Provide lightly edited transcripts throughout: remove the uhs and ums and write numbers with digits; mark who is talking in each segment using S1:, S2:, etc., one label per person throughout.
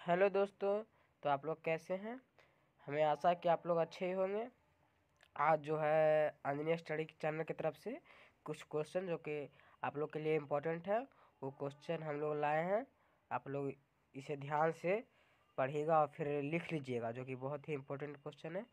S1: Hello दोस्तों। तो आप लोग कैसे हैं? हमें आशा है कि आप लोग अच्छे ही होंगे। आज जो है अंजनी स्टडी चैनल की तरफ से कुछ क्वेश्चन जो कि आप लोग के लिए इम्पोर्टेंट है, वो क्वेश्चन हम लोग लाए हैं। आप लोग इसे ध्यान से पढ़िएगा और फिर लिख लीजिएगा, जो कि बहुत ही इम्पोर्टेंट क्वेश्चन है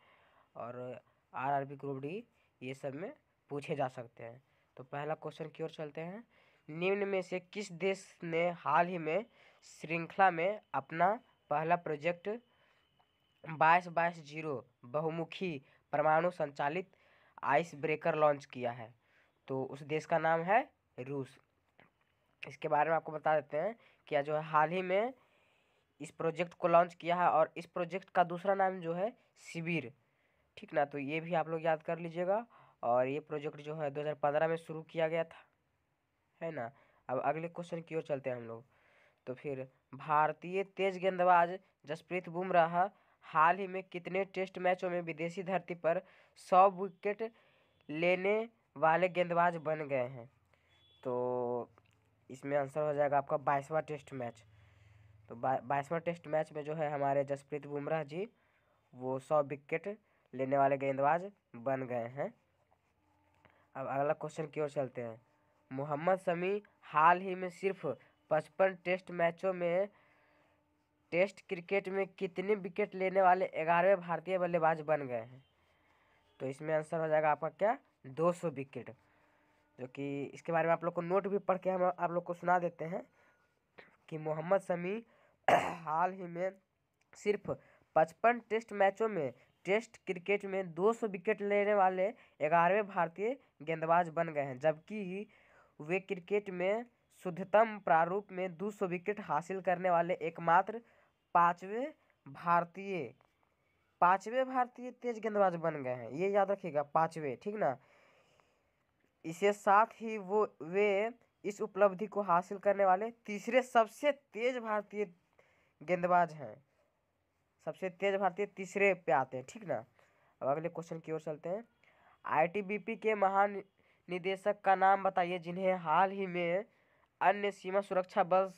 S1: और आरआरबी ग्रुप डी ये सब में पूछे जा सकते हैं। तो पहला क्वेश्चन की ओर चलते हैं। निम्न में से किस देश ने हाल ही में श्रृंखला में अपना पहला प्रोजेक्ट 22-20 बहुमुखी परमाणु संचालित आइस ब्रेकर लॉन्च किया है? तो उस देश का नाम है रूस। इसके बारे में आपको बता देते हैं कि जो है हाल ही में इस प्रोजेक्ट को लॉन्च किया है और इस प्रोजेक्ट का दूसरा नाम जो है शिविर। ठीक ना, तो ये भी आप लोग याद कर लीजिएगा। और ये प्रोजेक्ट जो है 2015 में शुरू किया गया था, है ना। अब अगले क्वेश्चन की ओर चलते हैं हम लोग। तो फिर भारतीय तेज गेंदबाज जसप्रीत बुमराह हाल ही में कितने टेस्ट मैचों में विदेशी धरती पर 100 विकेट लेने वाले गेंदबाज बन गए हैं? तो इसमें आंसर हो जाएगा आपका 22वां टेस्ट मैच। तो 22वां टेस्ट मैच में जो है हमारे जसप्रीत बुमराह जी वो 100 विकेट लेने वाले गेंदबाज बन गए हैं। अब अगला क्वेश्चन की ओर चलते हैं। मोहम्मद शमी हाल ही में सिर्फ 55 टेस्ट मैचों में टेस्ट क्रिकेट में कितने विकेट लेने वाले 11वें भारतीय बल्लेबाज बन गए हैं? तो इसमें आंसर हो जाएगा आपका क्या, 200 विकेट। जो कि इसके बारे में आप लोग को नोट भी पढ़ के हम आप लोग को सुना देते हैं कि मोहम्मद शमी हाल ही में सिर्फ 55 टेस्ट मैचों में टेस्ट क्रिकेट में 200 विकेट लेने वाले 11वें भारतीय गेंदबाज बन गए हैं, जबकि वे क्रिकेट में शुद्धतम प्रारूप में 200 विकेट हासिल करने वाले एकमात्र पांचवें भारतीय पांचवें भारतीय तेज गेंदबाज बन गए हैं। ये याद रखिएगा, पांचवें, ठीक ना। इसे साथ ही वे इस उपलब्धि को हासिल करने वाले तीसरे सबसे तेज भारतीय गेंदबाज हैं। सबसे तेज भारतीय तीसरे पे आते हैं, ठीक ना। अब अगले क्वेश्चन की ओर चलते हैं। आईटीबीपी के महानिदेशक का नाम बताइए जिन्हें हाल ही में अन्य सीमा सुरक्षा बल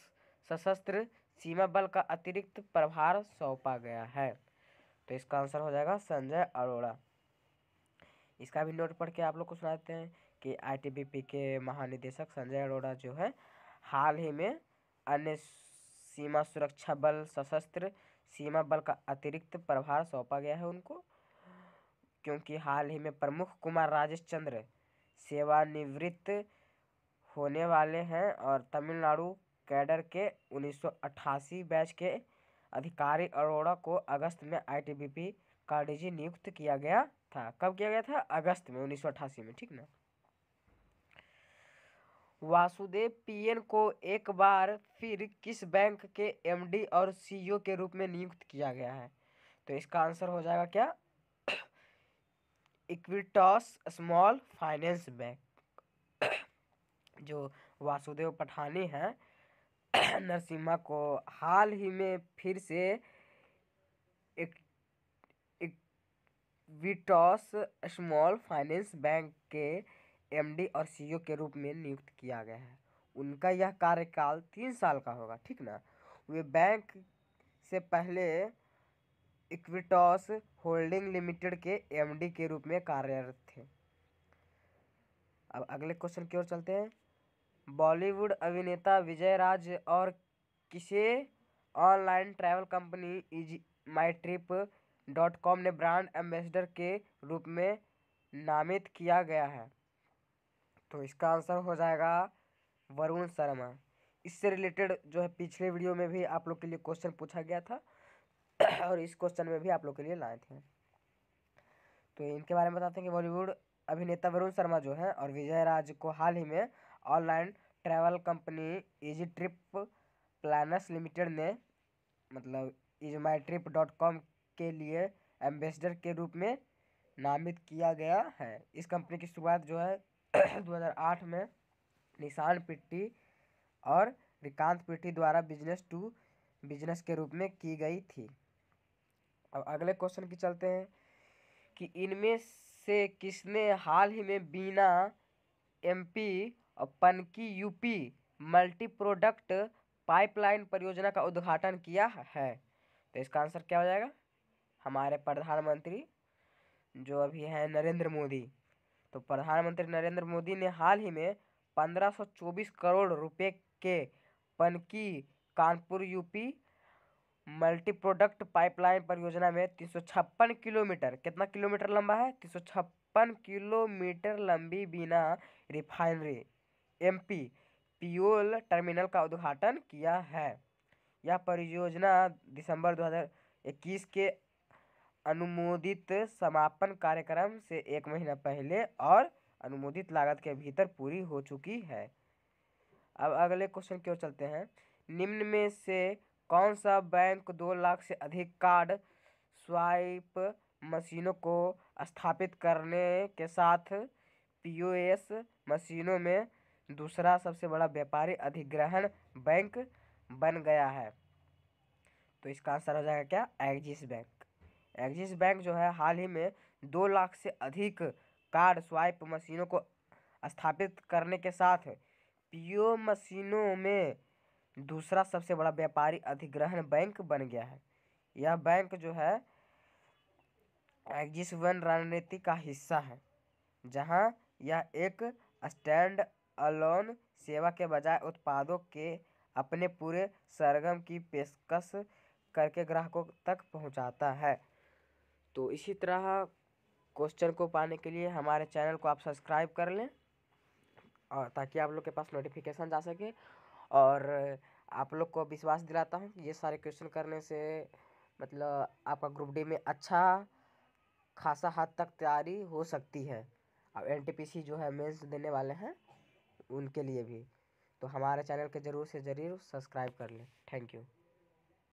S1: सशस्त्र सीमा बल का अतिरिक्त प्रभार सौंपा गया है? तो इसका आंसर हो जाएगा संजय अरोड़ा। इसका भी नोट पढ़ के आप लोग को सुना देते हैं कि आईटीबीपी के महानिदेशक संजय अरोड़ा जो है हाल ही में अन्य सीमा सुरक्षा बल सशस्त्र सीमा बल का अतिरिक्त प्रभार सौंपा गया है उनको, क्योंकि हाल ही में प्रमुख कुमार राजेश चंद्र सेवानिवृत्त होने वाले हैं और तमिलनाडु कैडर के 1988 बैच के अधिकारी अरोड़ा को अगस्त में आईटीबीपी का डीजी नियुक्त किया गया था। कब किया गया था? अगस्त में 1988 में, ठीक ना। वासुदेव पीएन को एक बार फिर किस बैंक के एमडी और सीईओ के रूप में नियुक्त किया गया है? तो इसका आंसर हो जाएगा क्या, इक्विटास स्मॉल फाइनेंस बैंक। जो वासुदेव पठानी हैं नरसिम्हा को हाल ही में फिर से इक्विटास स्मॉल फाइनेंस बैंक के एमडी और सीईओ के रूप में नियुक्त किया गया है। उनका यह कार्यकाल 3 साल का होगा, ठीक ना। वे बैंक से पहले इक्विटास होल्डिंग लिमिटेड के एमडी के रूप में कार्यरत थे। अब अगले क्वेश्चन की ओर चलते हैं। बॉलीवुड अभिनेता विजय राज और किसे ऑनलाइन ट्रैवल कंपनी mytrip.com ने ब्रांड एम्बेसडर के रूप में नामित किया गया है? तो इसका आंसर हो जाएगा वरुण शर्मा। इससे रिलेटेड जो है पिछले वीडियो में भी आप लोग के लिए क्वेश्चन पूछा गया था और इस क्वेश्चन में भी आप लोग के लिए लाए थे। तो इनके बारे में बताते हैं कि बॉलीवुड अभिनेता वरुण शर्मा जो है और विजय राज को हाल ही में online travel company easy trip planners limited ने मतलब mytrip.com के लिए एम्बेसडर के रूप में नामित किया गया है। इस कंपनी की शुरुआत जो है 2008 में निशान पिट्टी और रिकांत पिट्टी द्वारा बिजनेस टू बिजनेस के रूप में की गई थी। अब अगले क्वेश्चन की चलते हैं कि इनमें से किसने हाल ही में बीना एमपी और Panki UP multi product pipeline परियोजना का उद्घाटन किया है? तो इसका आंसर क्या हो जाएगा? हमारे प्रधानमंत्री जो अभी हैं नरेंद्र मोदी। तो प्रधानमंत्री नरेंद्र मोदी ने हाल ही में 1524 करोड़ रुपए के Panki Kanpur UP multi product pipeline परियोजना में 356 किलोमीटर, कितना किलोमीटर लंबा है? 356 किलोमीटर लंबी बिना रिफाइनरी एमपी पियोल टर्मिनल का उद्घाटन किया है। यह परियोजना दिसंबर 2021 के अनुमोदित समापन कार्यक्रम से 1 महीना पहले और अनुमोदित लागत के भीतर पूरी हो चुकी है। अब अगले क्वेश्चन की ओर चलते हैं। निम्न में से कौन सा बैंक 2 लाख से अधिक कार्ड स्वाइप मशीनों को स्थापित करने के साथ पीओएस मशीनों में दूसरा सबसे बड़ा व्यापारी अधिग्रहण बैंक बन गया है? तो इसका आंसर हो जाएगा क्या? Axis bank. एक्सिस बैंक जो है हाल ही में 2 लाख से अधिक कार्ड स्वाइप मशीनों को स्थापित करने के साथ पीओ मशीनों में दूसरा सबसे बड़ा व्यापारी अधिग्रहण बैंक बन गया है। यह बैंक जो है एक्सिस वन रणनीति का हिस्सा है, जहां यह एक स्टैंड अलोन सेवा के बजाय उत्पादों के अपने पूरे सरगम की पेशकश करके ग्राहकों तक पहुंचाता है। तो इसी तरह क्वेश्चन को पाने के लिए हमारे चैनल को आप सब्सक्राइब कर लें, और ताकि आप लोग के पास नोटिफिकेशन जा सके। और आप लोग को विश्वास दिलाता हूँ कि ये सारे क्वेश्चन करने से मतलब आपका ग्रुप डी में अच्छा खासा हद तक तैयारी हो सकती है। अब एनटीपीसी जो है मेंस देने वाले हैं उनके लिए भी। तो हमारे चैनल के ज़रूर से ज़रूर सब्सक्राइब कर लें। Thank you.